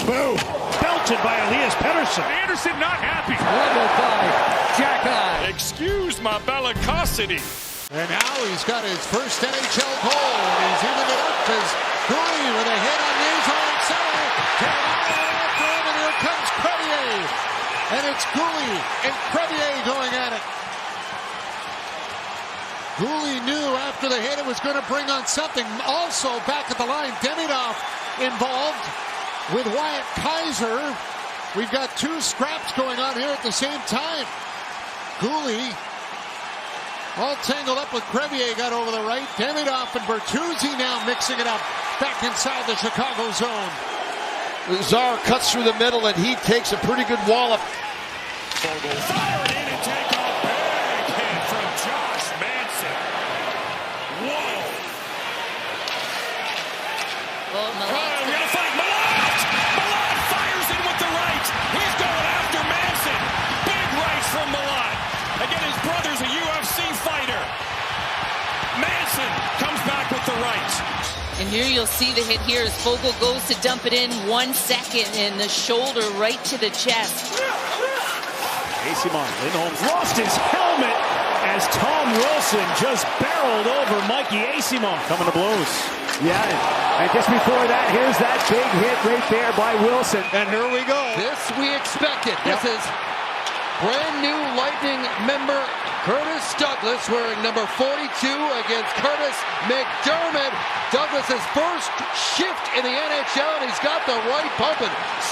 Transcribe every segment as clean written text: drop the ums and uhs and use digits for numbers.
Boom. Belted by Elias Pettersson. Anderson not happy. Leveled by Jack. Excuse my bellicosity. And now he's got his first NHL goal, and he's evened it up as Cooley with a hit on Nazar at center. Carolina after him, and here comes Crevier. And it's Cooley and Crevier going at it. Cooley knew after the hit it was going to bring on something. Also back at the line, Demidov involved with Wyatt Kaiser. We've got two scraps going on here at the same time. Cooley all tangled up with Crevier, got over the right. Demidov and Bertuzzi now mixing it up back inside the Chicago zone. Czar cuts through the middle, and he takes a pretty good wallop. Fogle fire it in and take a big hit from Josh Manson. Whoa. We're going to fight Malott. Malott fires in with the right. He's going after Manson. Big right from Malott. Again, his brother's a UFC fighter. Manson comes back with the right. And here you'll see the hit here as Fogle goes to dump it in 1 second, and the shoulder right to the chest. Eyssimont, Lindholm's lost his helmet as Tom Wilson just barreled over Mikey Eyssimont. Coming to blows. Yeah, and just before that, here's that big hit right there by Wilson. And here we go. This we expected. This is brand new Lightning member Curtis Douglas wearing number 42 against Curtis McDermott. Douglas's first shift in the NHL, and he's got the right pumping.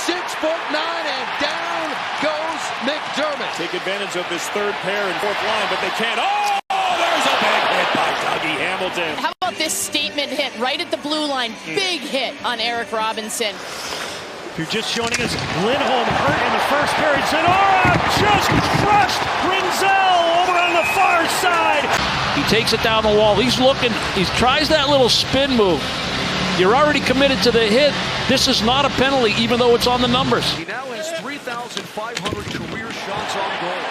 6'9", and down goes McDermott. Take advantage of this third pair and fourth line, but they can't. Oh, there's a big hit by Dougie Hamilton. How about this statement hit right at the blue line? Big hit on Eric Robinson. If you're just joining us, Lindholm hurt in the first period. Sonora just crushed Rinzel over on the far side. He takes it down the wall. He's looking. He tries that little spin move. You're already committed to the hit. This is not a penalty, even though it's on the numbers. He now has 3,500 career shots on goal.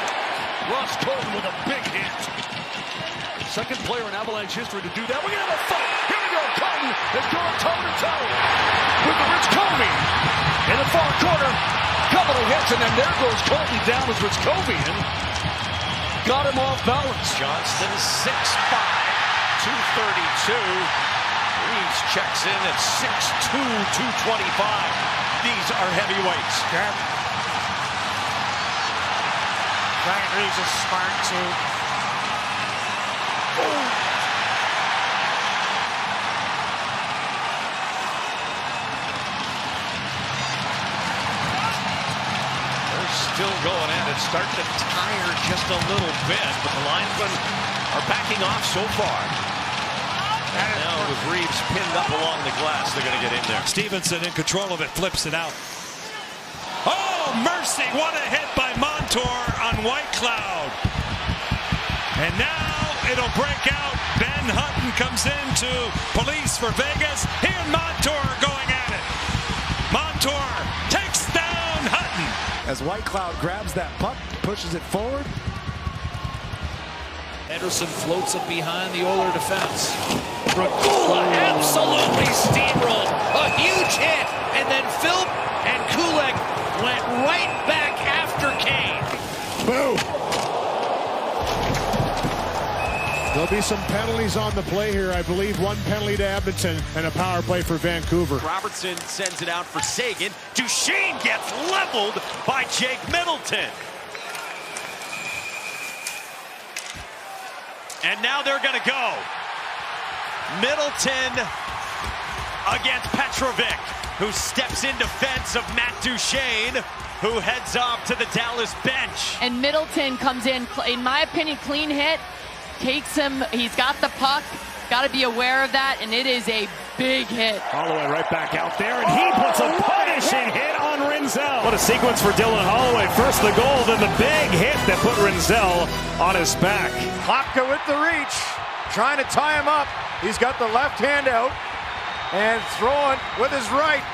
Ross Colton with a big hit. Second player in Avalanche history to do that. We're going to have a fight. Here we go. Colton is going toe-to-toe with the Rich Covey in the far corner. Couple of hits, and then there goes Colton down with Rich Covey. Got him off balance. Johnston 6'5", 232. Reeves checks in at 6'2", 225. These are heavyweights. Ryan Reeves is smart too. Still going at it, starting to tire just a little bit, but the linesmen are backing off so far. And now with Reeves pinned up along the glass, they're going to get in there. Stevenson in control of it, flips it out. Oh, mercy! What a hit by Montour on White Cloud. And now it'll break out. Ben Hutton comes in to police for Vegas. He and Montour are going at it. Montour takes down Hutton. As White Cloud grabs that puck, pushes it forward. Anderson floats it behind the Oiler defense. Regula absolutely steamrolled. A huge hit. And then Phil and Kulak went right back after Kane. Boom. There'll be some penalties on the play here. I believe one penalty to Edmonton and a power play for Vancouver. Robertson sends it out for Sagan. Duchesne gets leveled by Jake Middleton. And now they're going to go. Middleton against Petrovic, who steps in defense of Matt Duchesne, who heads off to the Dallas bench. And Middleton comes in my opinion, clean hit. Takes him, he's got the puck, got to be aware of that, and it is a big hit. Holloway right back out there, and he puts a punishing hit on Rinzel. What a sequence for Dylan Holloway. First the goal, then the big hit that put Rinzel on his back. Klopka with the reach, trying to tie him up. He's got the left hand out and throwing with his right.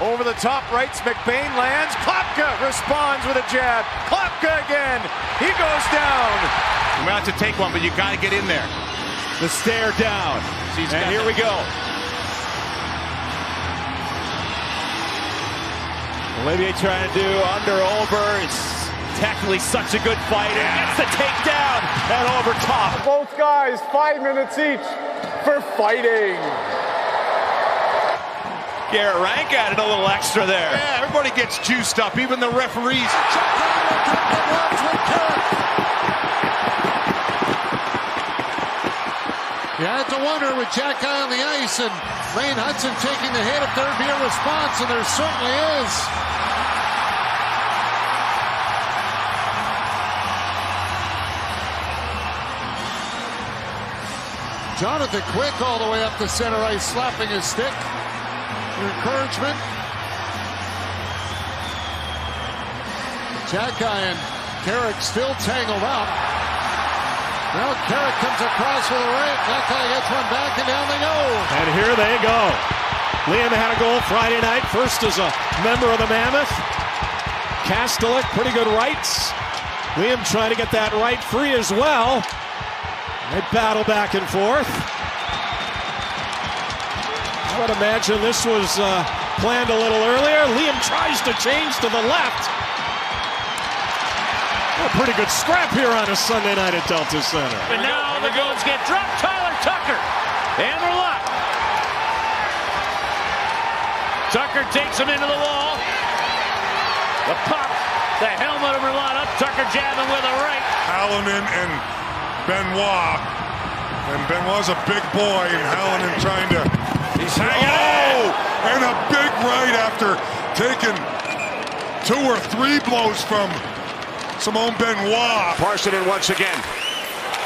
Over the top rights, McBain lands. Klopka responds with a jab. Klopka again. He goes down. You might have to take one, but you got to get in there. The stare down. And here we go. Olivier trying to do under over. It's technically such a good fight. He gets the takedown and over top. Both guys 5 minutes each for fighting. Garrett Rank added a little extra there. Yeah, everybody gets juiced up, even the referees. You had to wonder with Jack Guy on the ice and Lane Hudson taking the hit if there'd be a response, and there certainly is. Jonathan Quick all the way up the center ice, slapping his stick. Encouragement. Jack Guy and Carrick still tangled up. Now Carrick comes across with a right. That guy gets one back, and down they go. And here they go. Liam had a goal Friday night, first as a member of the Mammoth. Kastelik, pretty good rights. Liam trying to get that right free as well. They battle back and forth. I would imagine this was planned a little earlier. Liam tries to change to the left. A pretty good scrap here on a Sunday night at Delta Center. And now the goals get dropped. Tyler Tucker. And we're locked. Tucker takes him into the wall. The puck. The helmet of Merlot up. Tucker jabbing with a right. Hallinan and Benoit. And Benoit's a big boy, and Hallinan trying to... He's hanging and a big right after taking 2 or 3 blows from Simone Benoit. Parsonen once again.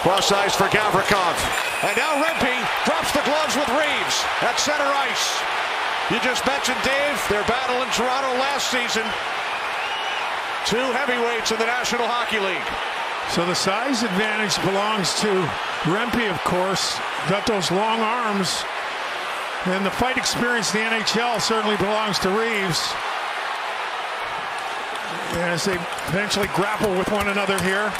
Cross ice for Gavrikov. And now Rempe drops the gloves with Reeves at center ice. You just mentioned, Dave, their battle in Toronto last season. 2 heavyweights in the National Hockey League. So the size advantage belongs to Rempe, of course. Got those long arms. And the fight experience in the NHL certainly belongs to Reeves. As they eventually grapple with one another here.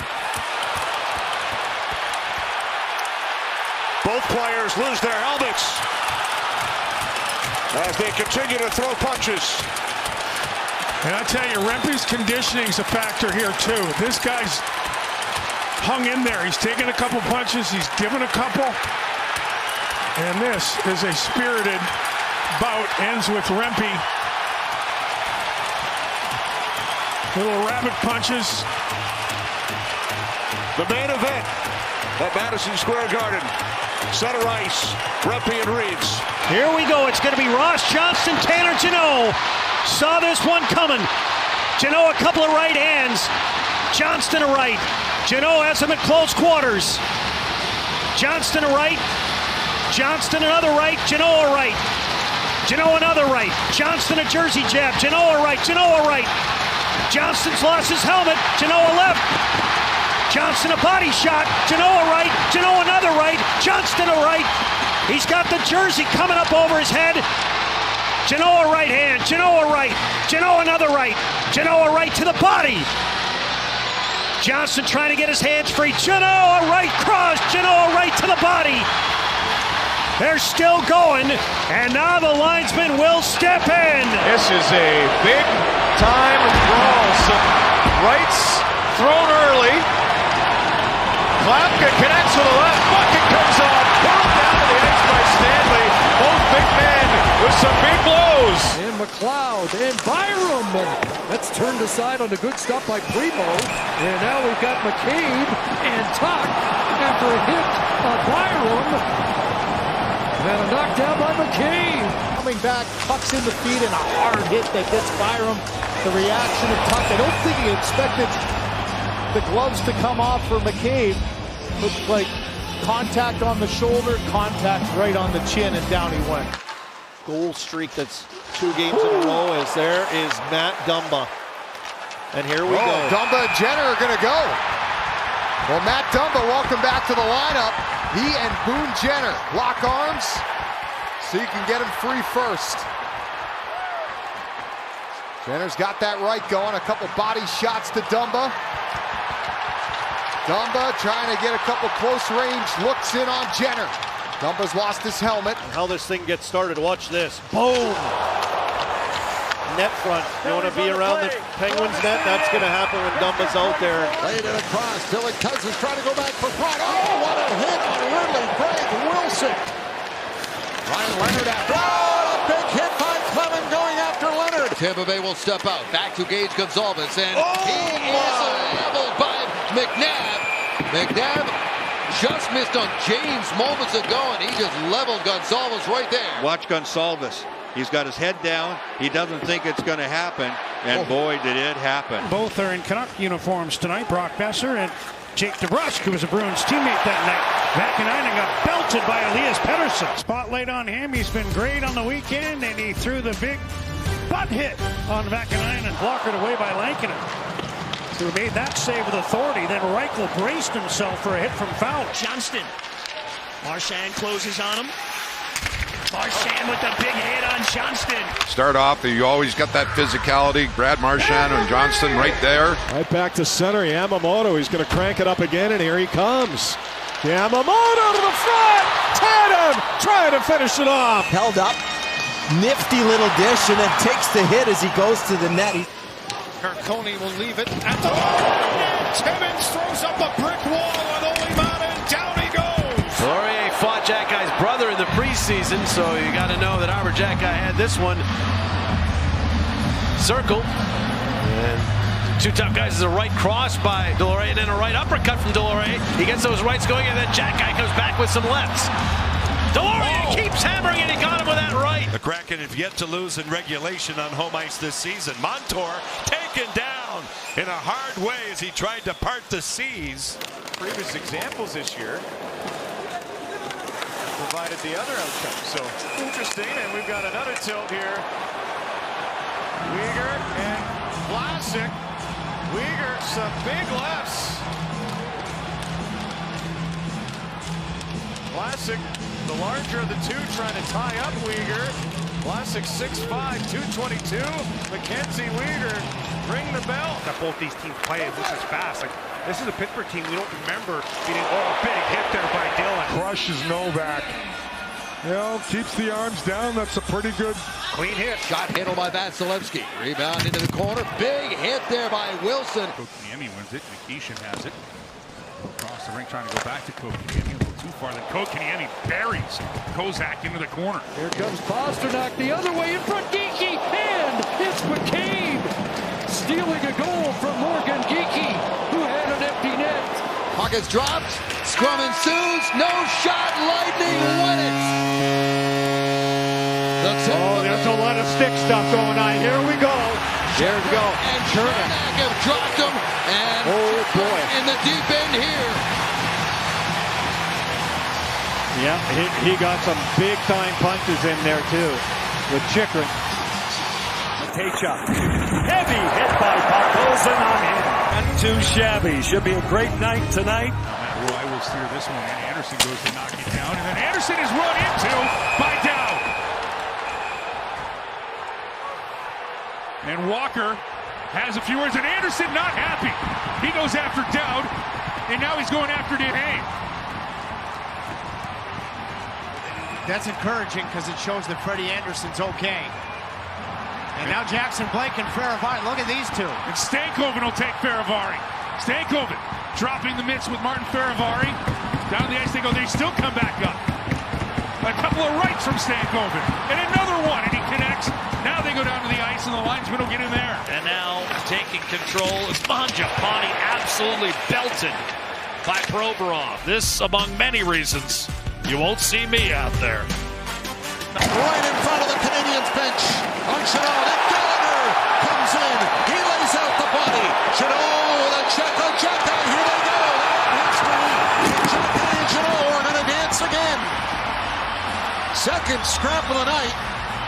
Both players lose their helmets as they continue to throw punches. And I tell you, Rempe's conditioning's a factor here too. This guy's hung in there. He's taken a couple punches. He's given a couple. And this is a spirited bout. Ends with Rempe. Little rabbit punches. The main event at Madison Square Garden. Center ice, Rempe and Reeves. Here we go. It's going to be Ross Johnston, Tanner Jeannot. Saw this one coming. Jeannot a couple of right hands. Johnston a right. Jeannot has him at close quarters. Johnston a right. Johnston another right. Jeannot a right. Jeannot another right. Johnston a jersey jab. Jeannot a right. Jeannot a right. Johnston's lost his helmet. Jeannot a left. Johnston a body shot. Jeannot a right. Jeannot another right. Johnston a right. He's got the jersey coming up over his head. Jeannot a right hand. Jeannot a right. Jeannot another right. Jeannot a right to the body. Johnston trying to get his hands free. Jeannot a right cross. Jeannot a right to the body. They're still going, and now the linesman will step in. This is a big time brawl. Some rights thrown early. Klapka connects with the left. Bucket comes off. Pulled down to the ice by Stanley. Both big men with some big blows. And McLeod and Byram. That's turned aside on the good stuff by Primo. And now we've got McCabe and Tuck after a hit on Byram. And a knockdown by McCabe. Coming back, pucks in the feet, and a hard hit that gets Byram. The reaction of Tuck. I don't think he expected the gloves to come off for McCabe. Looked like contact on the shoulder, contact right on the chin, and down he went. Goal streak that's 2 games in a row as there is Matt Dumba. And here we go. Dumba and Jenner are going to go. Well, Matt Dumba, welcome back to the lineup. He and Boone Jenner lock arms so you can get him free first. Jenner's got that right going. A couple body shots to Dumba. Dumba trying to get a couple close range looks in on Jenner. Dumba's lost his helmet. How this thing gets started, watch this. Boom! net front. You want to be around the Penguins net, that's going to happen when Dumba's out there. Laid it across. Dylan Cousins trying to go back for front. Oh, what a hit on Ridley. Greg Wilson. Ryan Leonard after. Oh, a big hit by Clement going after Leonard. Tampa Bay will step out. Back to Gage Gonzalez, and he is leveled by McNabb. McNabb just missed on James moments ago, and he just leveled Gonzalez right there. Watch Gonzalez. He's got his head down. He doesn't think it's going to happen, and boy, did it happen. Both are in Canuck uniforms tonight. Brock Besser and Jake DeBrusk, who was a Bruins teammate that night. Vakanainen got belted by Elias Pettersson. Spotlight on him. He's been great on the weekend, and he threw the big butt hit on Vakanainen, blockered away by Lankinen, who made that save with authority. Then Reichel braced himself for a hit from foul. Johnston. Marchand closes on him. Marchand with the big hit on Johnston. Start off, you always got that physicality. Brad Marchand and Johnston right there. Right back to center, Yamamoto. He's going to crank it up again, and here he comes. Yamamoto to the front. Tatum trying to finish it off. Held up. Nifty little dish, and then takes the hit as he goes to the net. Carcone will leave it at the bottom. Timmins throws up a brick wall on Ole Mountain. Down he goes. Laurier fought Jack Guy's brother in the preseason, so you got to know that Arbor Jack Guy had this one. Circle. And two top guys is a right cross by Delory, and then a right uppercut from Delory. He gets those rights going, and then Jack Guy comes back with some lefts. Delory keeps hammering, and he got him with that right. The Kraken have yet to lose in regulation on home ice this season. Montour taken down in a hard way as he tried to part the seas. Previous examples this year provided the other outcome. So interesting, and we've got another tilt here. Weegar and Vlasic. Weegar, some big lefts. Vlasic, the larger of the two, trying to tie up Weegar. Vlasic 6'5", 222. Mackenzie Weegar ring the bell. That both these teams play this is fast. Like, this is a Pittsburgh team we don't remember getting big hit there by Dylan. Crushes Novak. You know, keeps the arms down. That's a pretty good clean hit. Shot handled by Vasilevsky. Rebound into the corner. Big hit there by Wilson. Kotkaniemi wins it. Nikishin has it. Across the ring, trying to go back to Kotkaniemi. A little too far. Then Kotkaniemi buries Kozak into the corner. Here comes Pasternak the other way in front. Geekie, and it's McCabe stealing a goal from Morgan Geekie, who had an empty net. Puck is dropped. Scrum ensues. No shot. Lightning win it. There's a lot of stick stuff going on. Here we go. Here we go. And Chernak have dropped him. And boy, in the deep end here. Yeah, he got some big-time punches in there, too, with Chikrin. Matejchuk. Heavy hit by Podkolzin on him. Not too shabby. Should be a great night tonight. Matt Roy will steer this one, and Anderson goes to knock it down, and then Anderson is run into by Dowd. And Walker has a few words, and Anderson not happy. He goes after Dowd, and now he's going after DeHane. That's encouraging because it shows that Freddie Anderson's okay. And now Jackson Blake and Faravari. Look at these two. And Stankoven will take Faravari. Stankoven dropping the mitts with Martin Faravari. Down the ice they go. They still come back up. A couple of rights from Stankoven. And another one. And he connects. Now they go down to the ice and the linesman will get in there. And now taking control is Mangiapane, absolutely belted by Provorov. This among many reasons you won't see me out there. Right in front of the Canadiens bench. Arsenault, and Gallagher comes in. He lays out the body. Chenot with a check on Jacka. Here they go. Hits me. Jacka and Chenot are going to dance again. Second scrap of the night.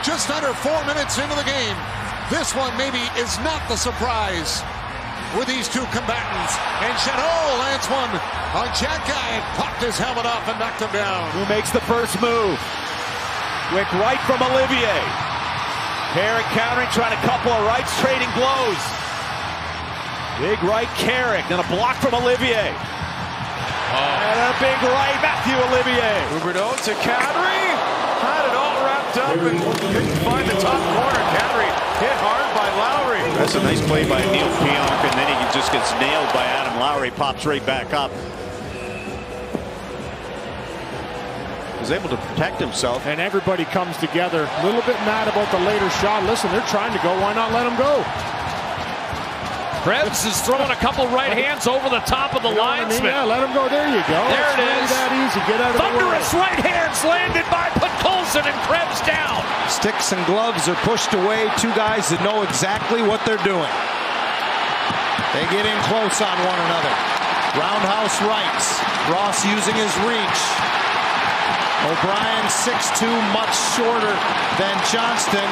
Just under 4 minutes into the game. This one maybe is not the surprise with these two combatants. And Chenot lands one on Jacka and popped his helmet off and knocked him down. Who makes the first move? Quick right from Olivier. Carrick countering, trying to couple of rights, trading blows. Big right Carrick, then a block from Olivier. And a big right, Matthew Olivier. Huberdeau to Kadri. Had it all wrapped up and couldn't find the top corner. Kadri hit hard That's a nice play by Neil Pionk, and then he just gets nailed by Adam Lowry. Pops right back up. Was able to protect himself. And everybody comes together. A little bit mad about the later shot. Listen, they're trying to go. Why not let him go? Krebs is throwing a couple right hands over the top of the linesman. Yeah, let him go. There you go. There it's it really is. That easy. Get out of the way. Thunderous right hands landed by Podkolzin, and Krebs down. Sticks and gloves are pushed away. Two guys that know exactly what they're doing. They get in close on one another. Roundhouse rights. Ross using his reach. O'Brien 6'2", much shorter than Johnston,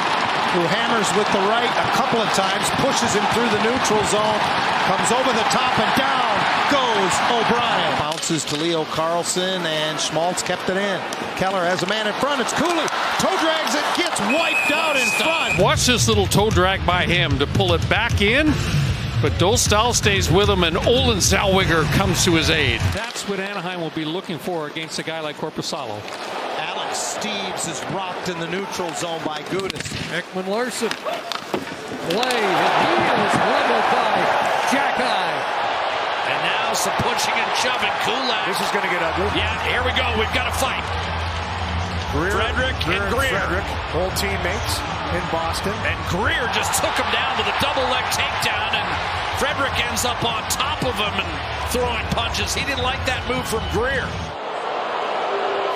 who hammers with the right a couple of times, pushes him through the neutral zone, comes over the top and down goes O'Brien. Bounces to Leo Carlson, and Schmaltz kept it in. Keller has a man in front. It's Cooley. Toe drags it, gets wiped out in front. Watch this little toe drag by him to pull it back in. But Dostal stays with him, and Olin Zellweger comes to his aid. That's what Anaheim will be looking for against a guy like Korpisalo. Alex Steeves is rocked in the neutral zone by Gudis. Ekman Larson play, and he is leveled by Jack-Eye. And now some pushing and shoving. Kulak. This is going to get ugly. Yeah, here we go. We've got a fight. Frederick and Greer. Frederick, old teammates in Boston. And Greer just took him down with a double leg takedown, and Frederick ends up on top of him and throwing punches. He didn't like that move from Greer.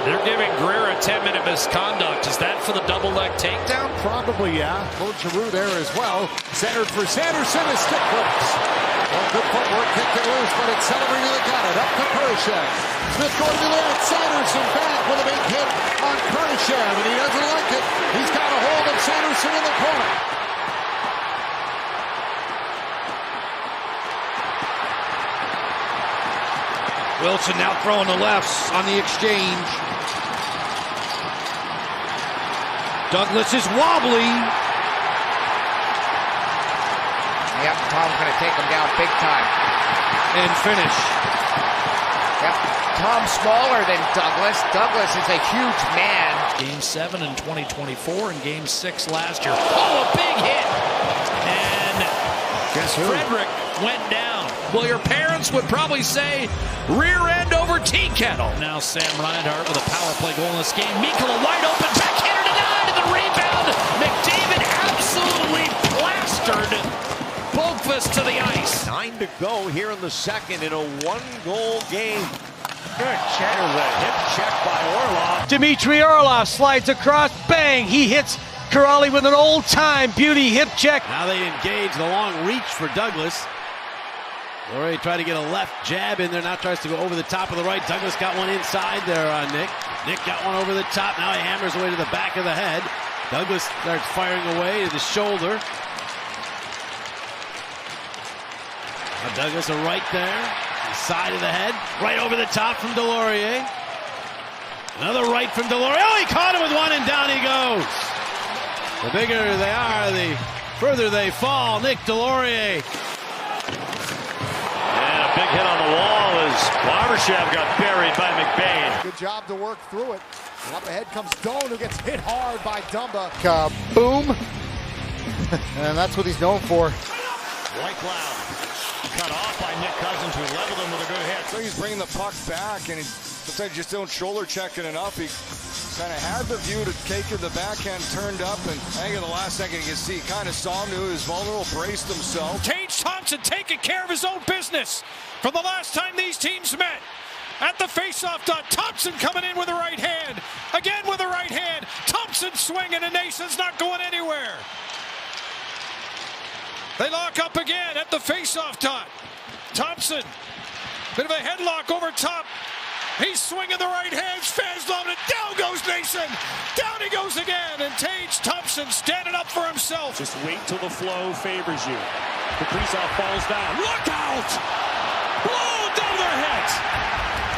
They're giving Greer a 10-minute misconduct. Is that for the double leg takedown? Probably, yeah. Claude Giroux there as well. Centered for Sanderson, a stick works. Well, good footwork, kicked it loose, but it's Celebrini that got it. Up to Kurashev. Smith going to the net. Sanderson back with a big hit on Kurashev, and he doesn't like it. He's got a hold of Sanderson in the corner. Wilson now throwing the lefts on the exchange. Douglas is wobbly. Yep, Tom's going to take him down big time. And finish. Yep, Tom's smaller than Douglas. Douglas is a huge man. Game 7 in 2024 and Game 6 last year. Oh, a big hit! And guess who? Frederick went down. Well, your parents would probably say rear end over tea kettle. Now Sam Reinhart with a power play goal in this game. Mikkola wide open, backhander denied, and the rebound. McDavid absolutely plastered Boqvist to the ice. 9 to go here in the second in a one-goal game. Good check. There's a hip check by Orlov. Dmitry Orlov slides across, bang, he hits Kuraly with an old-time beauty hip check. Now they engage the long reach for Douglas. Laurie tried to get a left jab in there, now tries to go over the top of the right. Douglas got one inside there on Nick. Nick got one over the top, now he hammers away to the back of the head. Douglas starts firing away to the shoulder. Now Douglas a right there, side of the head, right over the top from Delorier. Another right from Delorier. Oh, he caught him with one, and down he goes. The bigger they are, the further they fall. Nick Delorier. And a big hit on the wall as Barbashev got buried by McBain. Good job to work through it. And up ahead comes Doan, who gets hit hard by Dumba. Boom. And that's what he's known for. White Cloud cut off by Nick Cousins, who leveled him with a good hit. So he's bringing the puck back, and he sometimes just don't shoulder check it enough. He kind of had the view to take it, the backhand turned up, and I think in the last second you can see he kind of saw him, knew he was vulnerable, braced himself. Tage Thompson taking care of his own business from the last time these teams met. At the faceoff dot, Thompson coming in with the right hand. Again with the right hand. Thompson swinging, and Nason's not going anywhere. They lock up again at the faceoff dot. Thompson, bit of a headlock over top. He's swinging the right hands, fans loaded. Down goes Nason. Down he goes again, and Tage Thompson standing up for himself. Just wait till the flow favors you. Kaprizov falls down. Look out! Blown down their heads.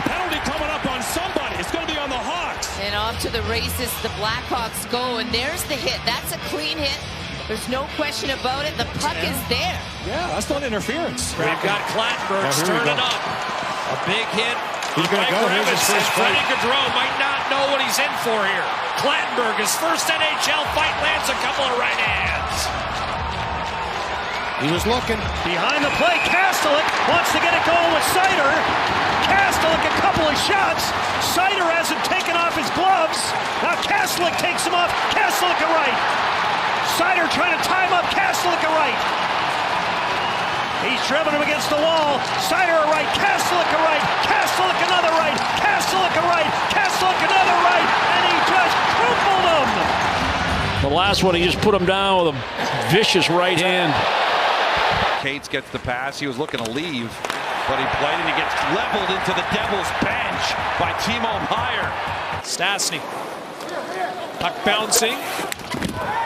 Penalty coming up on somebody. It's going to be on the Hawks. And off to the races the Blackhawks go, and there's the hit. That's a clean hit. There's no question about it. The puck is there. Yeah, that's not interference. We've got Clattenburg turning up. A big hit. He's going to go. Here's his first fight. Freddie Gaudreau might not know what he's in for here. Clattenburg, his first NHL fight, lands a couple of right hands. He was looking. Behind the play, Kastelik wants to get it going with Seider. Kastelik a couple of shots. Seider hasn't taken off his gloves. Now Kastelik takes him off. Kastelik a right. Seider trying to tie him up. Kastelik a right. He's driven him against the wall. Seider a right. Kastelik a right. Kastelik another right. Kastelik a right. Kastelik another right. And he just crumpled him. The last one, he just put him down with a vicious right hand. Cates gets the pass. He was looking to leave, but he played and he gets leveled into the Devils bench by Timo Meier. Stastny. Puck bouncing.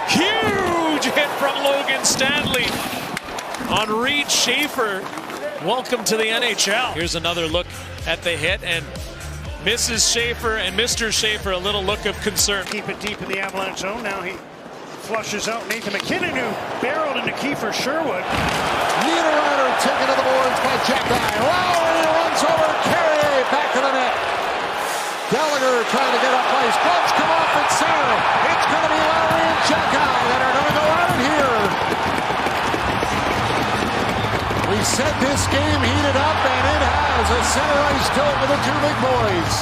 Huge hit from Logan Stanley on Reed Schaefer. Welcome to the NHL. Here's another look at the hit, and Mrs. Schaefer and Mr. Schaefer, a little look of concern. Keep it deep in the Avalanche zone. Now he flushes out Nathan McKinnon, who barreled into Kiefer Sherwood. Niederreiter taken to the boards by Jacky. Wow, and he runs over Carrier back to the net. Gallagher trying to get up by his gloves, come off at center. It's going to be Lowry and Jacky that are going to go out here. We said this game heated up, and it has. A center ice tilt with the two big boys.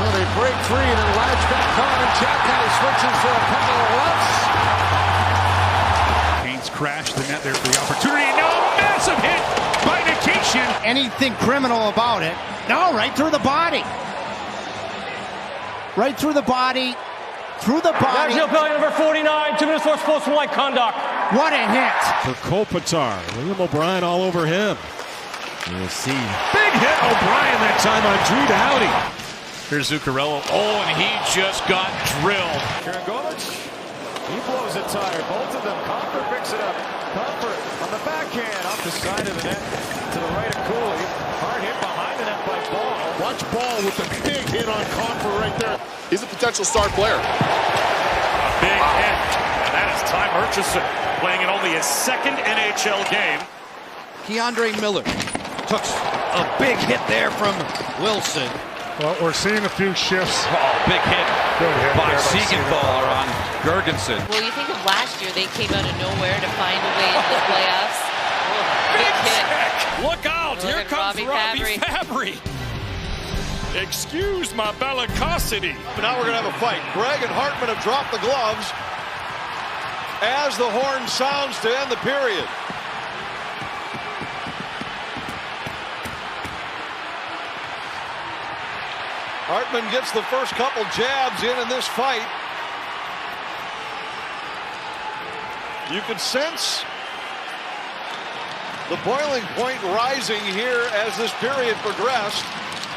Well, they break free and then latch back on, and Jacky switches for a couple of lefts. Canes crashed the net there for the opportunity. And now a massive hit by Nikishin. Anything criminal about it. No, right through the body. Right through the body. Through the body. National penalty number 49, 2 minutes for sportsmanlike conduct. What a hit. For Kopitar. William O'Brien all over him. We'll see. Big hit O'Brien that time on Drew Doughty. Here's Zuccarello. Oh, and he just got drilled. Kirigovic, he blows a tire. Both of them. Comfort picks it up. Comfort on the backhand off the side of the net to the right of Cooley. Hard hit behind the net by Ball. Watch Ball with the big hit on Comfort right there. He's a potential star player. A big hit. And that is Ty Murchison playing in only his second NHL game. Keandre Miller took a big hit there from Wilson. Well, we're seeing a few shifts. Oh, big hit by Siegenthaler on Gergensen. Well, you think of last year, they came out of nowhere to find a way into the playoffs. Big hit. Look out! Here comes Robbie Fabry. Excuse my bellicosity. Now we're going to have a fight. Greg and Hartman have dropped the gloves as the horn sounds to end the period. Hartman gets the first couple jabs in this fight. You can sense the boiling point rising here as this period progressed,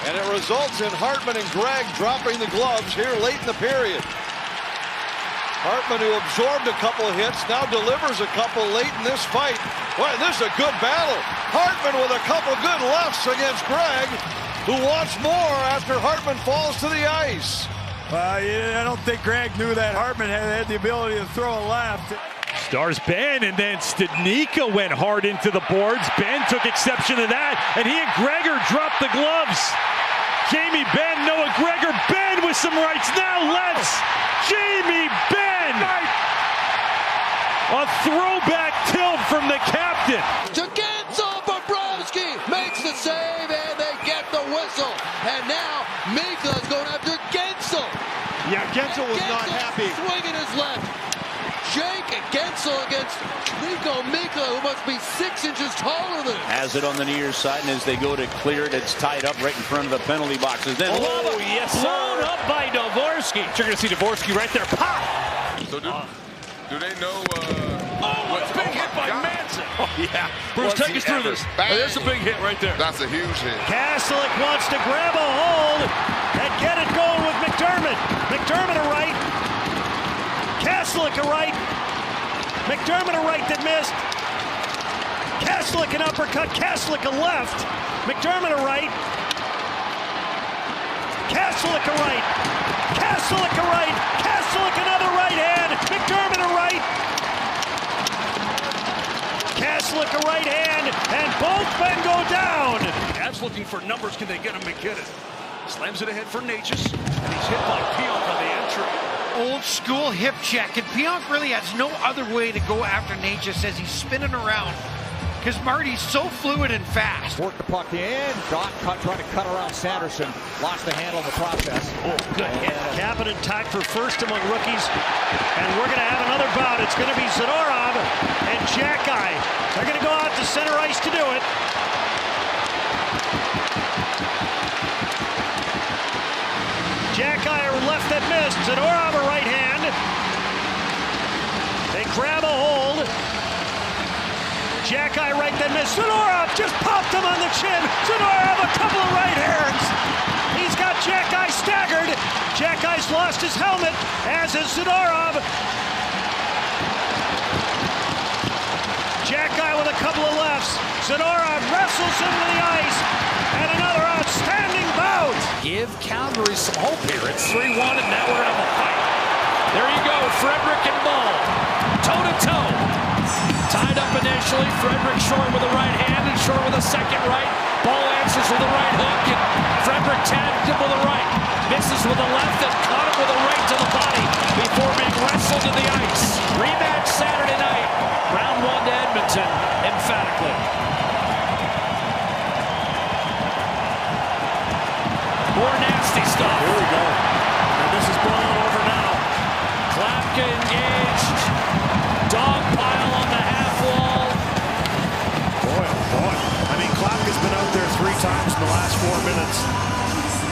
and it results in Hartman and Gregg dropping the gloves here late in the period. Hartman, who absorbed a couple of hits, now delivers a couple late in this fight. Boy, this is a good battle. Hartman with a couple good lefts against Gregg, who wants more after Hartman falls to the ice. I don't think Gregg knew that Hartman had the ability to throw a left. Stars Ben, and then Studnicka went hard into the boards. Ben took exception to that, and he and Gregor dropped the gloves. Jamie Benn, Noah Gregor, Ben with some rights. Now let's Jamie Benn. A throwback tilt from the captain. Jurgensen, Bobrovsky makes the save, and they get the whistle. And now Mikla's going after Gensel. Yeah, Gensel was not happy. Swinging his left. Jake Gensel against Mikko Mikla, who must be 6 inches taller than him. Has it on the near side, and as they go to clear it, it's tied up right in front of the penalty boxes. Then yes, blown up by Dvorsky. You're going to see Dvorsky right there. Pop! So do they know what's a big hit by Manson? Oh, yeah. Bruce, take us through this. There's a big hit right there. That's a huge hit. Kastelik wants to grab a hold and get it going with McDermott. McDermott a right. Kastelik a right. McDermott a right that missed. Kastelik an uppercut. Kastelik a left. McDermott a right. Kastelik a right. Kastelik a right. Kastelik another right hand. McDermott a right. Kastelik a right hand, and both men go down. Avs looking for numbers. Can they get him? McKinnon slams it ahead for Natchez, and he's hit by Pionk on the entry. old school hip check, and Pionk really has no other way to go after Nate, just as he's spinning around because Marty's so fluid and fast. Work the puck in. Got cut, trying to cut around Sanderson. Lost the handle in the process. Oh, good hit. Kapanen tied for first among rookies. And we're going to have another bout. It's going to be Zadorov and Jack-Eye. They're going to go out to center ice to do it. Jack-Eye left that missed. Zadorov a right hand. They grab a hold. Jack-Eye right that missed. Zadorov just popped him on the chin. Zadorov a couple of right hands. He's got Jack-Eye staggered. Jack-Eye's lost his helmet, as is Zadorov. Jack-Eye with a couple of lefts. Zadorov wrestles him to the ice. And another outstanding bout. Give Calgary some hope here. It's 3-1, and now we're going to have a fight. There you go, Frederick and Mull. Toe-to-toe. Tied up initially. Frederick short with a right hand and short with a second right. Ball answers with a right hook, and Frederick tagged him with a right. Misses with a left and caught him with a right to the body before being wrestled to the ice. Rematch Saturday night. Round 1 to Edmonton, emphatically. More nasty stuff. Here we go. And this is boiling over now. Klapka engaged. Dog pile on the half wall. Boy, oh boy. I mean, Klapka's been out there 3 times in the last 4 minutes.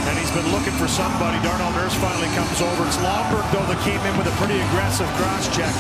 And he's been looking for somebody. Darnell Nurse finally comes over. It's Lomberg, though, that came in with a pretty aggressive cross check.